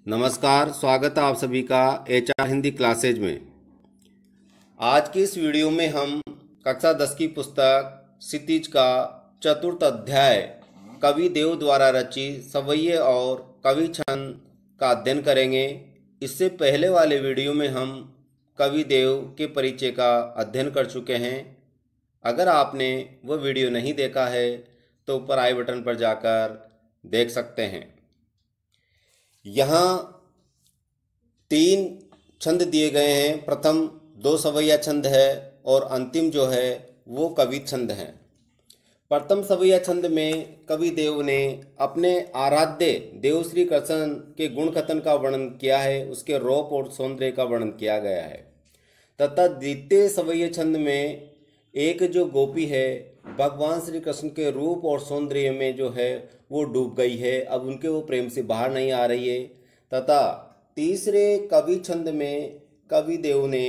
नमस्कार, स्वागत है आप सभी का एचआर हिंदी क्लासेज में। आज की इस वीडियो में हम कक्षा 10 की पुस्तक क्षितिज का चतुर्थ अध्याय कवि देव द्वारा रचित सवैये और कवि छंद का अध्ययन करेंगे। इससे पहले वाले वीडियो में हम कवि देव के परिचय का अध्ययन कर चुके हैं। अगर आपने वह वीडियो नहीं देखा है तो ऊपर आई बटन पर जाकर देख सकते हैं। यहाँ 3 छंद दिए गए हैं। प्रथम 2 सवैया छंद है और अंतिम जो है वो कवि छंद है। प्रथम सवैया छंद में कवि देव ने अपने आराध्य देव श्री कृष्ण के गुण कथन का वर्णन किया है, उसके रूप और सौंदर्य का वर्णन किया गया है। तथा द्वितीय सवैया छंद में एक जो गोपी है भगवान श्री कृष्ण के रूप और सौंदर्य में जो है वो डूब गई है, अब उनके वो प्रेम से बाहर नहीं आ रही है। तथा तीसरे कवि छंद में कवि देव ने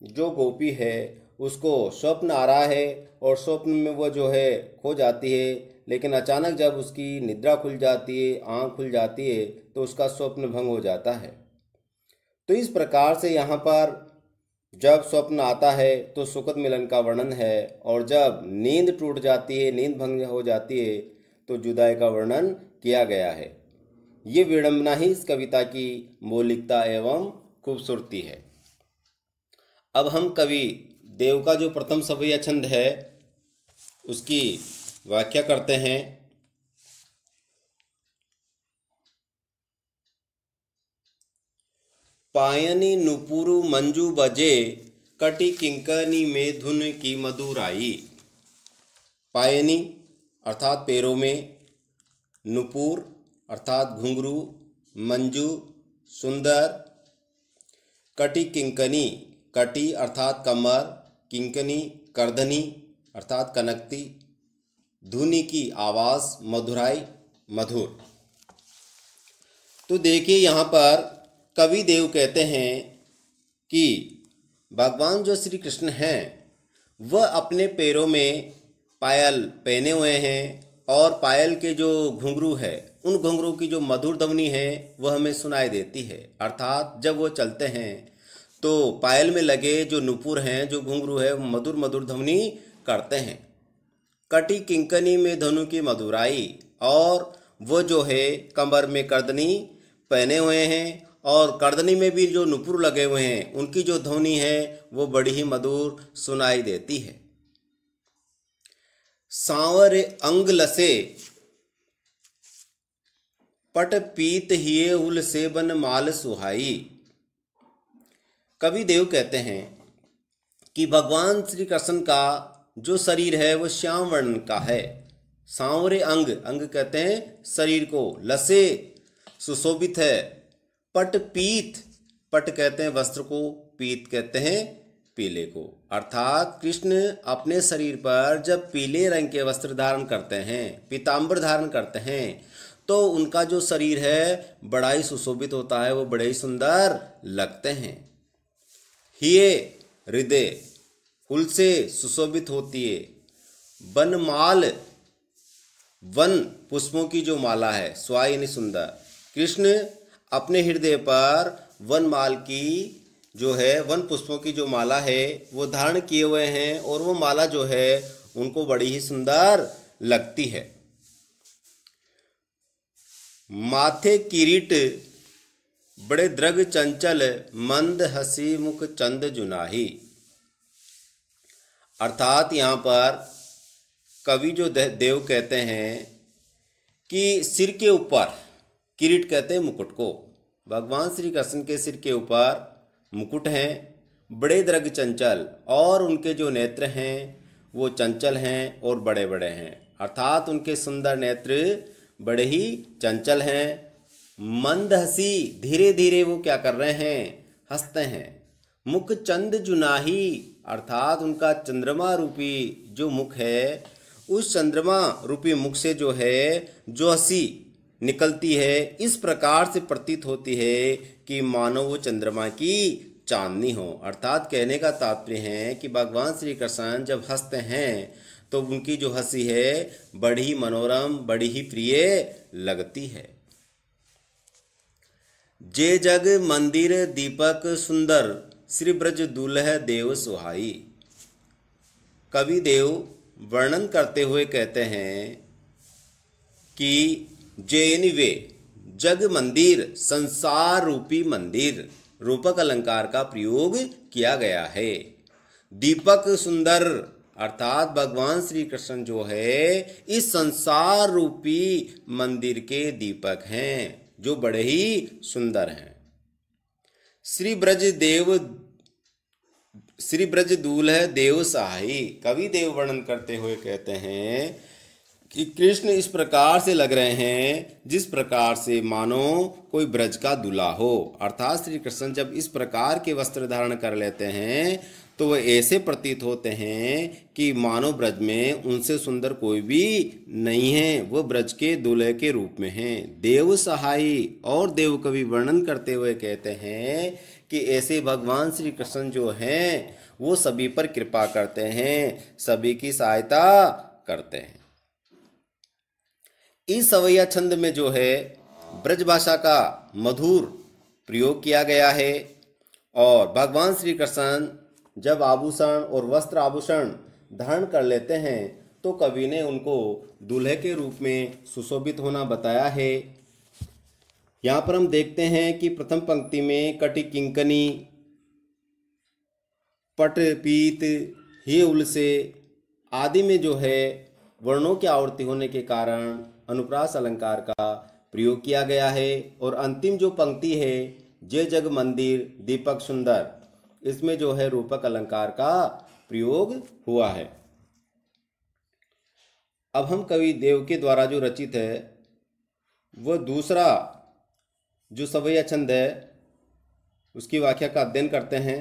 जो गोपी है उसको स्वप्न आ रहा है और स्वप्न में वो जो है खो जाती है, लेकिन अचानक जब उसकी निद्रा खुल जाती है, आँख खुल जाती है तो उसका स्वप्न भंग हो जाता है। तो इस प्रकार से यहाँ पर जब स्वप्न आता है तो सुखद मिलन का वर्णन है, और जब नींद टूट जाती है, नींद भंग हो जाती है तो जुदाई का वर्णन किया गया है। ये विडंबना ही इस कविता की मौलिकता एवं खूबसूरती है। अब हम कवि देव का जो प्रथम सवैया छंद है उसकी व्याख्या करते हैं। पायनी नुपुरु मंजू बजे, कटी किंकनी में धुन की मधुराई। पायनी अर्थात पैरों में, नुपुर अर्थात घुंघरू, मंजू सुंदर, कटी किंकनी कटी अर्थात कमर, किंकनी करधनी अर्थात कनकती, धुनी की आवाज़, मधुराई मधुर। तो देखिए यहाँ पर कवि देव कहते हैं कि भगवान जो श्री कृष्ण हैं वह अपने पैरों में पायल पहने हुए हैं, और पायल के जो घुंघरू है उन घुंघरू की जो मधुर ध्वनि है वह हमें सुनाई देती है। अर्थात जब वो चलते हैं तो पायल में लगे जो नुपुर हैं, जो घुंघरू है, मधुर मधुर ध्वनि करते हैं। कटी किंकनी में धनु की मधुराई, और वो जो है कमर में करदनी पहने हुए हैं, और करदनी में भी जो नुपुर लगे हुए हैं उनकी जो ध्वनि है वो बड़ी ही मधुर सुनाई देती है। सांवर अंग लसे, पट पीत हिये उल सेबन माल सुहाई। कवि देव कहते हैं कि भगवान श्री कृष्ण का जो शरीर है वो श्याम वर्ण का है। सांवरे अंग, अंग कहते हैं शरीर को, लसे सुशोभित है, पट पीत, पट कहते हैं वस्त्र को, पीत कहते हैं पीले को। अर्थात कृष्ण अपने शरीर पर जब पीले रंग के वस्त्र धारण करते हैं, पीताम्बर धारण करते हैं, तो उनका जो शरीर है बड़ा ही सुशोभित होता है, वो बड़े ही सुंदर लगते हैं। हिये हृदय फूल से सुशोभित होती है। बनमाल, वन पुष्पों की जो माला है, स्वाय यानी सुंदर। कृष्ण अपने हृदय पर वनमाल की जो है, वन पुष्पों की जो माला है वो धारण किए हुए हैं, और वो माला जो है उनको बड़ी ही सुंदर लगती है। माथे किरीट बड़े द्रग चंचल, मंद हसी मुख चंद जुनाही। अर्थात यहाँ पर कवि जो देव कहते हैं कि सिर के ऊपर, किरीट कहते हैं मुकुट को, भगवान श्री कृष्ण के सिर के ऊपर मुकुट हैं, बड़े द्रग चंचल, और उनके जो नेत्र हैं वो चंचल हैं और बड़े बड़े हैं। अर्थात उनके सुंदर नेत्र बड़े ही चंचल हैं। मंद हंसी, धीरे धीरे वो क्या कर रहे हैं, हंसते हैं। मुख चंद जुनाही, अर्थात उनका चंद्रमा रूपी जो मुख है, उस चंद्रमा रूपी मुख से जो है जो हंसी निकलती है, इस प्रकार से प्रतीत होती है कि मानो वो चंद्रमा की चांदनी हो। अर्थात कहने का तात्पर्य है कि भगवान श्री कृष्ण जब हंसते हैं तो उनकी जो हंसी है बड़ी ही मनोरम, बड़ी ही प्रिय लगती है। जे जग मंदिर दीपक सुंदर, श्री ब्रज दुलह देव सुहाई। कवि देव वर्णन करते हुए कहते हैं कि जैन वे जग मंदिर, संसार रूपी मंदिर, रूपक अलंकार का प्रयोग किया गया है। दीपक सुंदर अर्थात भगवान श्री कृष्ण जो है इस संसार रूपी मंदिर के दीपक हैं, जो बड़े ही सुंदर हैं। श्री ब्रज दूल्ह देव सहाई। कवि देव वर्णन करते हुए कहते हैं कि कृष्ण इस प्रकार से लग रहे हैं जिस प्रकार से मानो कोई ब्रज का दूल्हा हो। अर्थात श्री कृष्ण जब इस प्रकार के वस्त्र धारण कर लेते हैं तो वह ऐसे प्रतीत होते हैं कि मानो ब्रज में उनसे सुंदर कोई भी नहीं है, वह ब्रज के दूल्हे के रूप में हैं। देव सहाई। और देव कवि वर्णन करते हुए कहते हैं कि ऐसे भगवान श्री कृष्ण जो हैं वो सभी पर कृपा करते हैं, सभी की सहायता करते हैं। इस सवैया छंद में जो है ब्रज भाषा का मधुर प्रयोग किया गया है। और भगवान श्री कृष्ण जब आभूषण और वस्त्र आभूषण धारण कर लेते हैं तो कवि ने उनको दूल्हे के रूप में सुशोभित होना बताया है। यहाँ पर हम देखते हैं कि प्रथम पंक्ति में कटि किंकनी, पट पीत, हे उलसे आदि में जो है वर्णों की आवर्ती होने के कारण अनुप्रास अलंकार का प्रयोग किया गया है। और अंतिम जो पंक्ति है जय जग मंदिर दीपक सुंदर, इसमें जो है रूपक अलंकार का प्रयोग हुआ है। अब हम कवि देव के द्वारा जो रचित है वह दूसरा जो सवैया छंद है उसकी व्याख्या का अध्ययन करते हैं।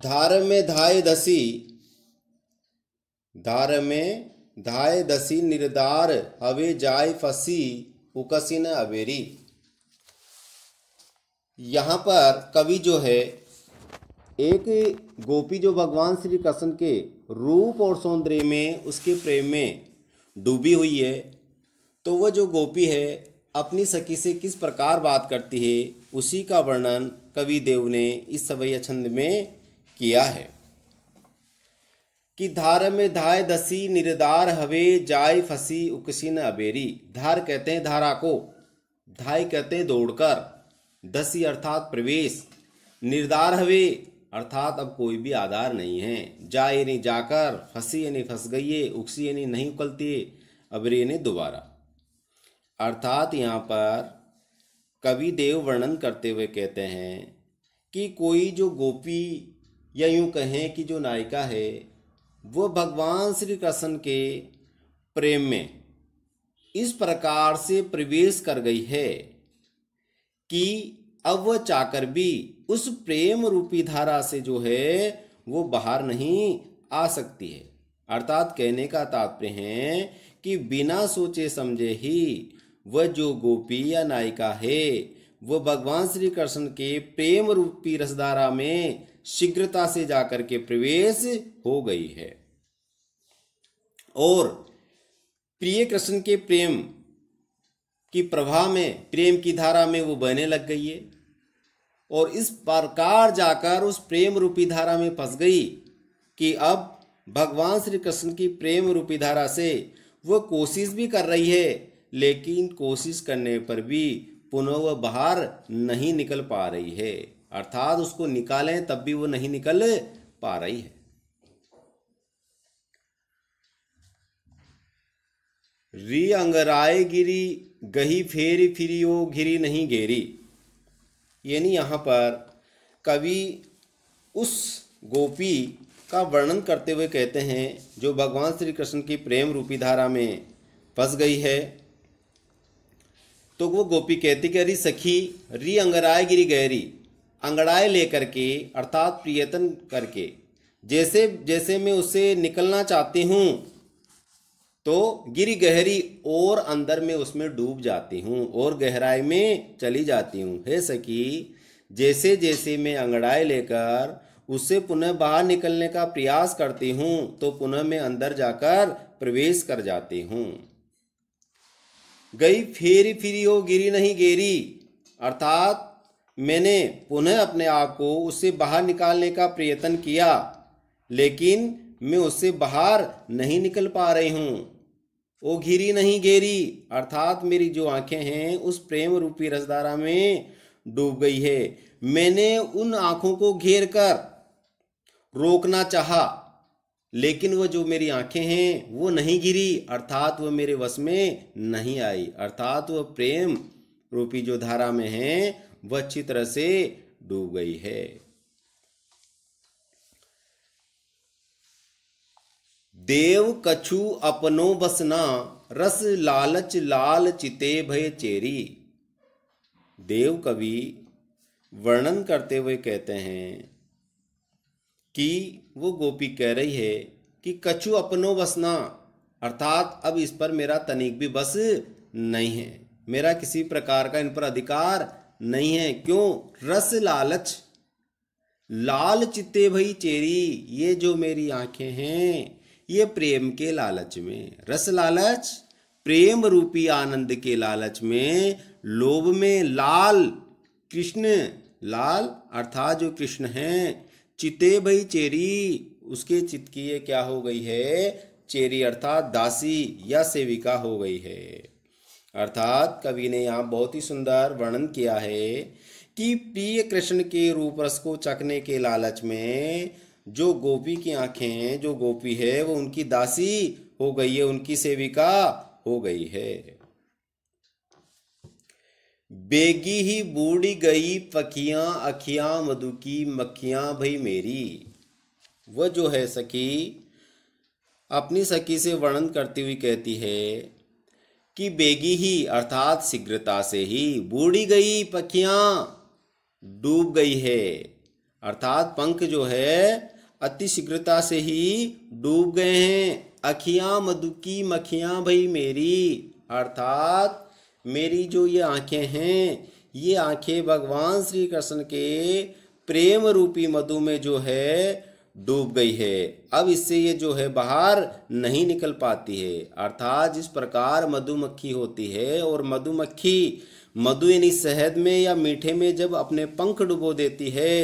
धार में धाय दसी, धार में धाय दसी निर्दार हवे जाय फसी उकसिन अबेरी। यहाँ पर कवि जो है एक गोपी जो भगवान श्री कृष्ण के रूप और सौंदर्य में उसके प्रेम में डूबी हुई है, तो वह जो गोपी है अपनी सखी से किस प्रकार बात करती है उसी का वर्णन कवि देव ने इस सवैया छंद में किया है कि धार में धाय दसी निर्दार हवे जाय फसी उकसिन अबेरी। धार कहते हैं धारा को, धाय कहते हैं दौड़कर, दसी अर्थात प्रवेश, निर्दार हवे अर्थात अब कोई भी आधार नहीं है, जाए यानी जाकर, फंसी यानी फंस गई है, उकसी यानी नहीं उकलती है, अबरी यानी दोबारा। अर्थात यहाँ पर कवि देव वर्णन करते हुए कहते हैं कि कोई जो गोपी या यूं कहें कि जो नायिका है वो भगवान श्री कृष्ण के प्रेम में इस प्रकार से प्रवेश कर गई है कि अब वह चाहकर भी उस प्रेम रूपी धारा से जो है वो बाहर नहीं आ सकती है। अर्थात कहने का तात्पर्य है कि बिना सोचे समझे ही वह जो गोपी या नायिका है वह भगवान श्री कृष्ण के प्रेम रूपी रसधारा में शीघ्रता से जाकर के प्रवेश हो गई है और प्रिय कृष्ण के प्रेम की प्रवाह में, प्रेम की धारा में वो बहने लग गई है और इस प्रकार जाकर उस प्रेम रूपी धारा में फंस गई कि अब भगवान श्री कृष्ण की प्रेम रूपी धारा से वो कोशिश भी कर रही है, लेकिन कोशिश करने पर भी पुनः वह बाहर नहीं निकल पा रही है। अर्थात उसको निकालें तब भी वो नहीं निकल पा रही है। री अंगराय गिरी गही फेरी फिरियो घिरी नहीं घेरी। यानी यहाँ पर कवि उस गोपी का वर्णन करते हुए कहते हैं जो भगवान श्री कृष्ण की प्रेम रूपी धारा में फंस गई है। तो वो गोपी कहती कि अरे सखी री अंगराय गिरी गहरी, अंगड़ाई लेकर के अर्थात प्रियतन करके जैसे जैसे मैं उससे निकलना चाहती हूँ तो गिरी गहरी और अंदर में उसमें डूब जाती हूँ और गहराई में चली जाती हूँ। हे सखी जैसे जैसे मैं अंगड़ाई लेकर उससे पुनः बाहर निकलने का प्रयास करती हूँ तो पुनः मैं अंदर जाकर प्रवेश कर जाती हूँ। गई फेरी फिरी हो गिरी नहीं गेरी, अर्थात मैंने पुनः अपने आप को उससे बाहर निकालने का प्रयत्न किया, लेकिन मैं उससे बाहर नहीं निकल पा रही हूँ। ओ घिरी नहीं गेरी, अर्थात मेरी जो आंखें हैं उस प्रेम रूपी रसधारा में डूब गई है। मैंने उन आंखों को घेर कर रोकना चाहा, लेकिन वो जो मेरी आंखें हैं वो नहीं गिरी, अर्थात वो मेरे वश में नहीं आई, अर्थात वो प्रेम रूपी जो धारा में है वह अच्छी तरह से डूब गई है। देव कछु अपनो बसना, रस लालच लाल चिते भय चेरी। देव कवि वर्णन करते हुए कहते हैं कि वो गोपी कह रही है कि कछु अपनो बसना, अर्थात अब इस पर मेरा तनिक भी बस नहीं है, मेरा किसी प्रकार का इन पर अधिकार नहीं है। क्यों? रस लालच लाल चित्ते भई चेरी, ये जो मेरी आंखें हैं ये प्रेम के लालच में, रस लालच प्रेम रूपी आनंद के लालच में, लोभ में लाल कृष्ण, लाल अर्थात जो कृष्ण हैं, चिते भई चेरी, उसके चित्त की ये क्या हो गई है? चेरी अर्थात दासी या सेविका हो गई है। अर्थात कवि ने यहाँ बहुत ही सुंदर वर्णन किया है कि प्रिय कृष्ण के रूप रस को चखने के लालच में जो गोपी की आंखें हैं, जो गोपी है वो उनकी दासी हो गई है, उनकी सेविका हो गई है। बेगी ही बूढ़ी गई पखियां अखियां मधु की मक्खियां भई मेरी। वह जो है सखी अपनी सखी से वर्णन करती हुई कहती है कि बेगी ही अर्थात शीघ्रता से ही, बूढ़ी गई पखियां डूब गई है, अर्थात पंख जो है अति शीघ्रता से ही डूब गए हैं। अखियां मधु की मक्खियां भई मेरी, अर्थात मेरी जो ये आंखें हैं ये आंखें भगवान श्री कृष्ण के प्रेम रूपी मधु में जो है डूब गई है। अब इससे ये जो है बाहर नहीं निकल पाती है। अर्थात जिस प्रकार मधुमक्खी होती है और मधुमक्खी मधु यानी शहद में या मीठे में जब अपने पंख डुबो देती है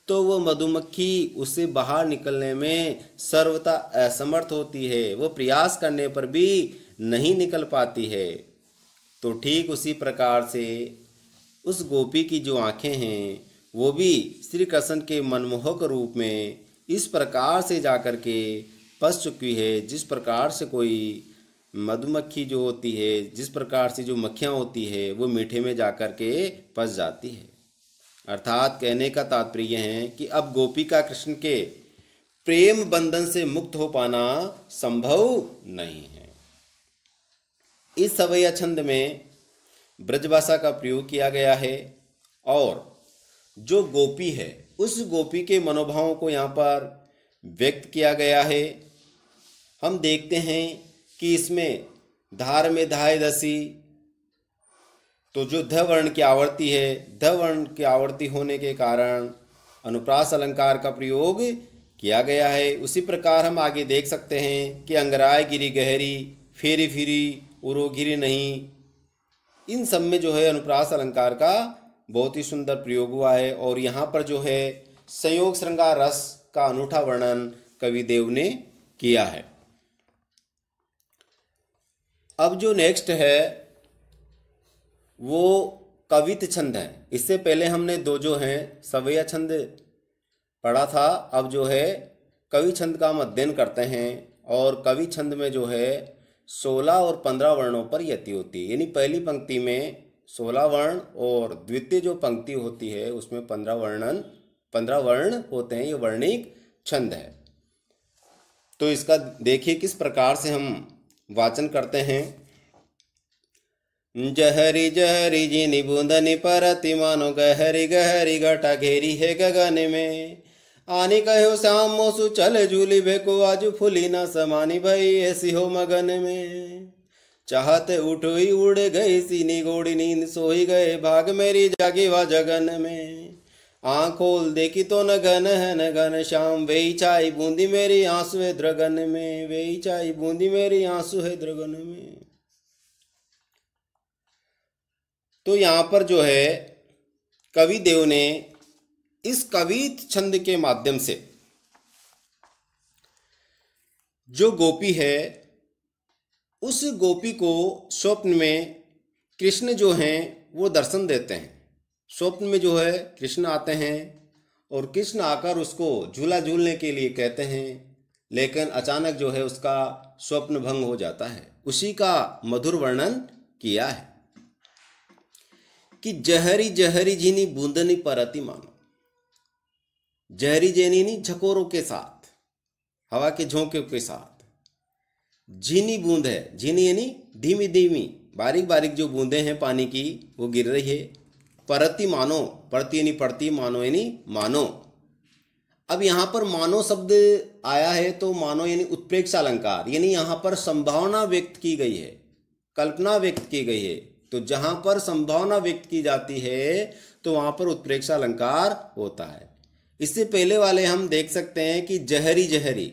तो वो मधुमक्खी उससे बाहर निकलने में सर्वथा असमर्थ होती है, वो प्रयास करने पर भी नहीं निकल पाती है। तो ठीक उसी प्रकार से उस गोपी की जो आंखें हैं वो भी श्री कृष्ण के मनमोहक रूप में इस प्रकार से जाकर के फंस चुकी है, जिस प्रकार से कोई मधुमक्खी जो होती है, जिस प्रकार से जो मक्खियाँ होती है वो मीठे में जाकर के फंस जाती है। अर्थात कहने का तात्पर्य है कि अब गोपिका कृष्ण के प्रेम बंधन से मुक्त हो पाना संभव नहीं है। इस सवैया छंद में ब्रजभाषा का प्रयोग किया गया है और जो गोपी है उस गोपी के मनोभावों को यहाँ पर व्यक्त किया गया है। हम देखते हैं कि इसमें धार में धाय दसी, तो जो ध वर्ण की आवर्ती है, ध वर्ण की आवर्ती होने के कारण अनुप्रास अलंकार का प्रयोग किया गया है। उसी प्रकार हम आगे देख सकते हैं कि अंगराय गिरी गहरी, फेरी फिरी उरो गिरी नहीं, इन सब में जो है अनुप्रास अलंकार का बहुत ही सुंदर प्रयोग हुआ है। और यहाँ पर जो है संयोग श्रृंगार रस का अनूठा वर्णन कवि देव ने किया है। अब जो नेक्स्ट है वो कवित छंद है। इससे पहले हमने दो जो हैं सवैया छंद पढ़ा था, अब जो है कवि छंद का हम अध्ययन करते हैं। और कवि छंद में जो है 16 और 15 वर्णों पर यति होती है, यानी पहली पंक्ति में 16 वर्ण और द्वितीय जो पंक्ति होती है उसमें 15 वर्ण होते हैं। ये वर्णिक छंद है। तो इसका देखिए किस प्रकार से हम वाचन करते हैं। जहरी जहरी जी निबूंदनी परति मानो गहरी गहरी घटा घेरी है गगन में, आनी कहो श्याम मोसु चल झूली भेको आज फुली न समानी भई ऐसी हो मगन में, चाहते उठोई उड़ गई सीनी गोड़ी नींद सोई गए भाग मेरी जागी वा जगन में, आँख खोल देखी तो न घन है न घन श्याम, वेई छाई बूंदी मेरी आंसू है द्रगन में, वेई छाई बूंदी मेरी आंसू है द्रगन में। तो यहाँ पर जो है कवि देव ने इस कवित छंद के माध्यम से जो गोपी है उस गोपी को स्वप्न में कृष्ण जो हैं वो दर्शन देते हैं। स्वप्न में जो है कृष्ण आते हैं और कृष्ण आकर उसको झूला झूलने के लिए कहते हैं, लेकिन अचानक जो है उसका स्वप्न भंग हो जाता है। उसी का मधुर वर्णन किया है कि जहरी जहरी झीनी बूंदनी परती मानो। जहरी जेनी झकोरों के साथ, हवा के झोंके के साथ झीनी बूंद है। झीनी यानी धीमी धीमी बारीक बारीक जो बूंदें हैं पानी की वो गिर रही है। परती मानो, परती यानी पड़ती, मानो यानी मानो। अब यहाँ पर मानो शब्द आया है तो मानो यानी उत्प्रेक्षा अलंकार, यानी यहाँ पर संभावना व्यक्त की गई है, कल्पना व्यक्त की गई है। तो जहाँ पर संभावना व्यक्त की जाती है तो वहाँ पर उत्प्रेक्षा अलंकार होता है। इससे पहले वाले हम देख सकते हैं कि जहरी जहरी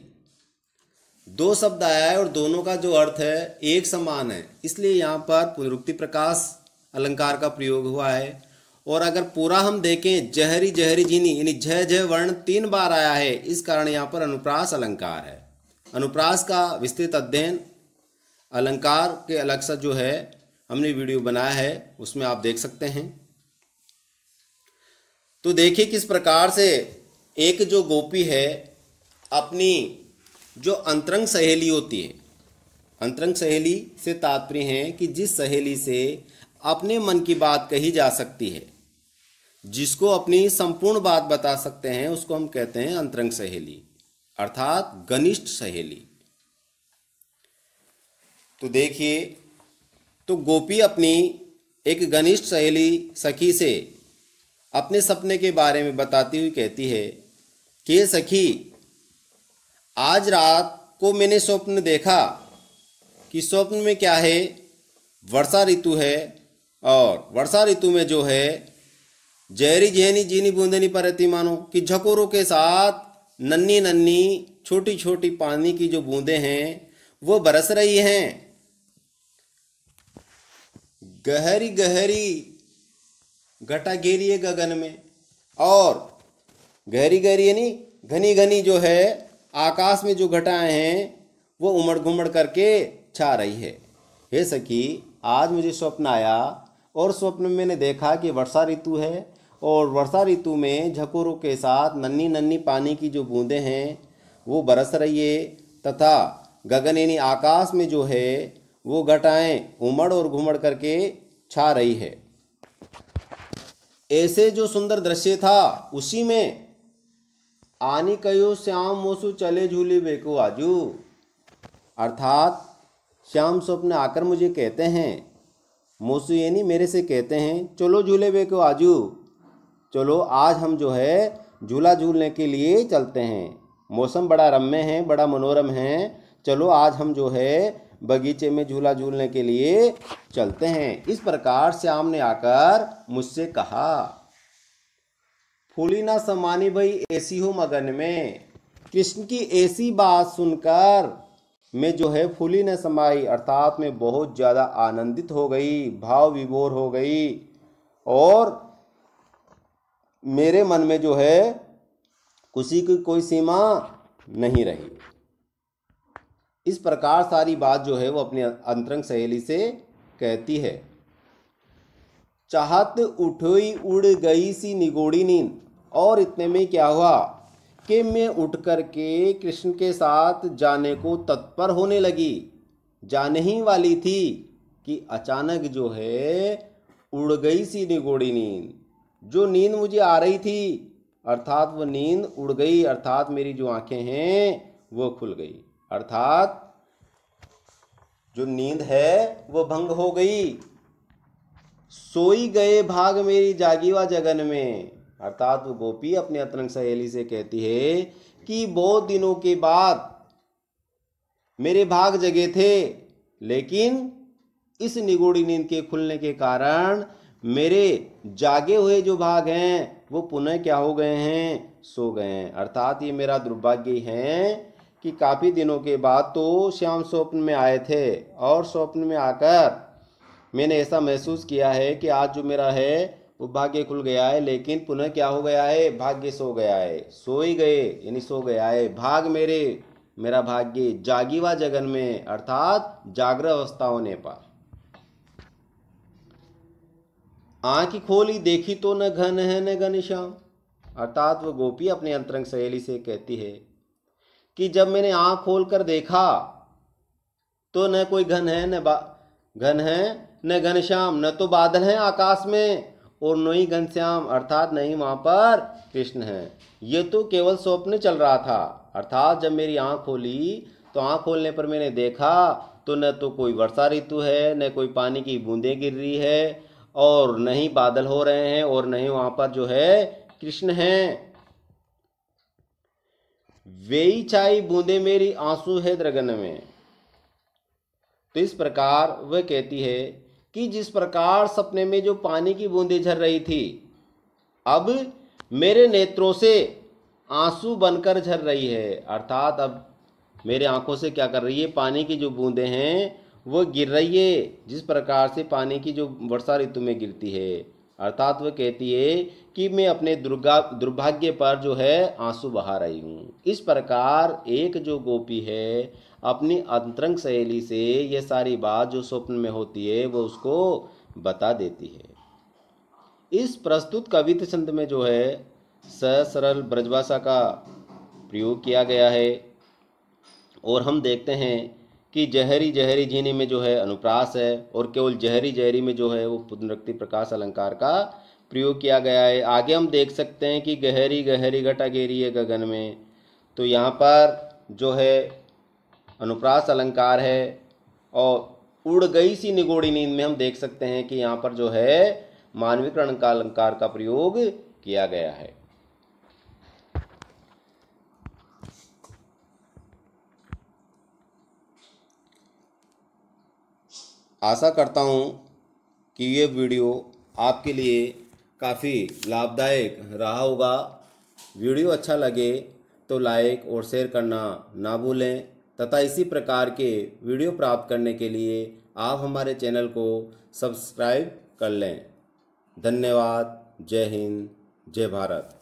दो शब्द आया है और दोनों का जो अर्थ है एक समान है, इसलिए यहाँ पर पुनरुक्ति प्रकाश अलंकार का प्रयोग हुआ है। और अगर पूरा हम देखें जहरी जहरी झीनी यानी झ झ वर्ण 3 बार आया है, इस कारण यहाँ पर अनुप्रास अलंकार है। अनुप्रास का विस्तृत अध्ययन अलंकार के अलग से जो है हमने वीडियो बनाया है, उसमें आप देख सकते हैं। तो देखिए किस प्रकार से एक जो गोपी है अपनी जो अंतरंग सहेली होती है, अंतरंग सहेली से तात्पर्य है कि जिस सहेली से अपने मन की बात कही जा सकती है, जिसको अपनी संपूर्ण बात बता सकते हैं, उसको हम कहते हैं अंतरंग सहेली अर्थात घनिष्ठ सहेली। तो देखिए, तो गोपी अपनी एक घनिष्ठ सहेली सखी से अपने सपने के बारे में बताती हुई कहती है कि सखी, आज रात को मैंने स्वप्न देखा कि स्वप्न में क्या है, वर्षा ऋतु है और वर्षा ऋतु में जो है जहरी झेनी जीनी बूंदनी परती मानो कि झकोरों के साथ नन्ही नन्ही छोटी छोटी पानी की जो बूंदें हैं वो बरस रही हैं। गहरी गहरी घटा घेरी है गगन में, और गहरी गहरी यानी घनी घनी जो है आकाश में जो घटाएं हैं वो उमड़ घुमड़ करके छा रही है। हे सखी, आज मुझे स्वप्न आया और स्वप्न में मैंने देखा कि वर्षा ऋतु है और वर्षा ऋतु में झकोरों के साथ नन्ही नन्ही पानी की जो बूंदें हैं वो बरस रही है, तथा गगन यानी आकाश में जो है वो घटाएं उमड़ और घुमड़ करके छा रही है। ऐसे जो सुंदर दृश्य था उसी में आनी कयो श्याम मोसू चले झूले बेको आजू, अर्थात श्याम स्वप्न आकर मुझे कहते हैं, मोसू यानी मेरे से कहते हैं, चलो झूले बेको आजू, चलो आज हम जो है झूला झूलने के लिए चलते हैं। मौसम बड़ा रम्य है, बड़ा मनोरम है, चलो आज हम जो है बगीचे में झूला झूलने के लिए चलते हैं। इस प्रकार श्याम ने आकर मुझसे कहा। फूली ना समानी भई ऐसी हो मगन में, कृष्ण की ऐसी बात सुनकर मैं जो है फूली न समाई, अर्थात मैं बहुत ज़्यादा आनंदित हो गई, भाव विभोर हो गई और मेरे मन में जो है खुशी की कोई सीमा नहीं रही। इस प्रकार सारी बात जो है वो अपनी अंतरंग सहेली से कहती है। चाहत उठोई उड़ गई सी निगोड़ी नींद, और इतने में क्या हुआ कि मैं उठ कर के कृष्ण के साथ जाने को तत्पर होने लगी, जाने ही वाली थी कि अचानक जो है उड़ गई सी निगोड़ी नींद, जो नींद मुझे आ रही थी अर्थात वो नींद उड़ गई, अर्थात मेरी जो आंखें हैं वो खुल गई, अर्थात जो नींद है वो भंग हो गई। सोई गए भाग मेरी जागीवा जगन में, अर्थात वो गोपी अपनी अंतरंग सहेली से कहती है कि बहुत दिनों के बाद मेरे भाग जगे थे, लेकिन इस निगूढ़ी नींद के खुलने के कारण मेरे जागे हुए जो भाग हैं वो पुनः क्या हो गए हैं, सो गए हैं। अर्थात ये मेरा दुर्भाग्य है कि काफ़ी दिनों के बाद तो श्याम स्वप्न में आए थे और स्वप्न में आकर मैंने ऐसा महसूस किया है कि आज जो मेरा है वो भाग्य खुल गया है, लेकिन पुनः क्या हो गया है, भाग्य सो गया है। सो ही गए यानी सो गया है। भाग मेरा भाग्य जागीवा जगन में, अर्थात जागृत अवस्था होने पर। आंख खोली देखी तो न घन है न घनश्याम। अर्थात वो गोपी अपने अंतरंग सहेली से कहती है कि जब मैंने आंख खोलकर देखा तो न कोई घन है न घनश्याम, न तो बादल हैं आकाश में और न ही घनश्याम, अर्थात नहीं वहां पर कृष्ण है। ये तो केवल स्वप्न चल रहा था। अर्थात जब मेरी आंख खोली तो आंख खोलने पर मैंने देखा तो न तो कोई वर्षा ऋतु है, न कोई पानी की बूंदें गिर रही है, और न ही बादल हो रहे हैं, और न ही वहां पर जो है कृष्ण हैं। वेई चाई बूंदे मेरी आंसू है द्रगन में। तो इस प्रकार वह कहती है कि जिस प्रकार सपने में जो पानी की बूंदें झर रही थी, अब मेरे नेत्रों से आंसू बनकर झर रही है। अर्थात अब मेरे आंखों से क्या कर रही है, पानी की जो बूंदें हैं वो गिर रही है, जिस प्रकार से पानी की जो वर्षा ऋतु में गिरती है। अर्थात वह कहती है कि मैं अपने दुर्भाग्य पर जो है आंसू बहा रही हूँ। इस प्रकार एक जो गोपी है अपनी अंतरंग सहेली से ये सारी बात जो स्वप्न में होती है वो उसको बता देती है। इस प्रस्तुत कविता छंद में जो है सरल ब्रजभाषा का प्रयोग किया गया है, और हम देखते हैं कि जहरी जहरी झीनी में जो है अनुप्रास है, और केवल जहरी जहरी में जो है वो पुनरुक्ति प्रकाश अलंकार का प्रयोग किया गया है। आगे हम देख सकते हैं कि गहरी गहरी घटा घेरी है गगन में, तो यहाँ पर जो है अनुप्रास अलंकार है, और उड़ गई सी निगोड़ी नींद में हम देख सकते हैं कि यहाँ पर जो है मानवीकरण का अलंकार का प्रयोग किया गया है। आशा करता हूँ कि ये वीडियो आपके लिए काफ़ी लाभदायक रहा होगा। वीडियो अच्छा लगे तो लाइक और शेयर करना ना भूलें, तथा इसी प्रकार के वीडियो प्राप्त करने के लिए आप हमारे चैनल को सब्सक्राइब कर लें। धन्यवाद। जय हिंद, जय भारत।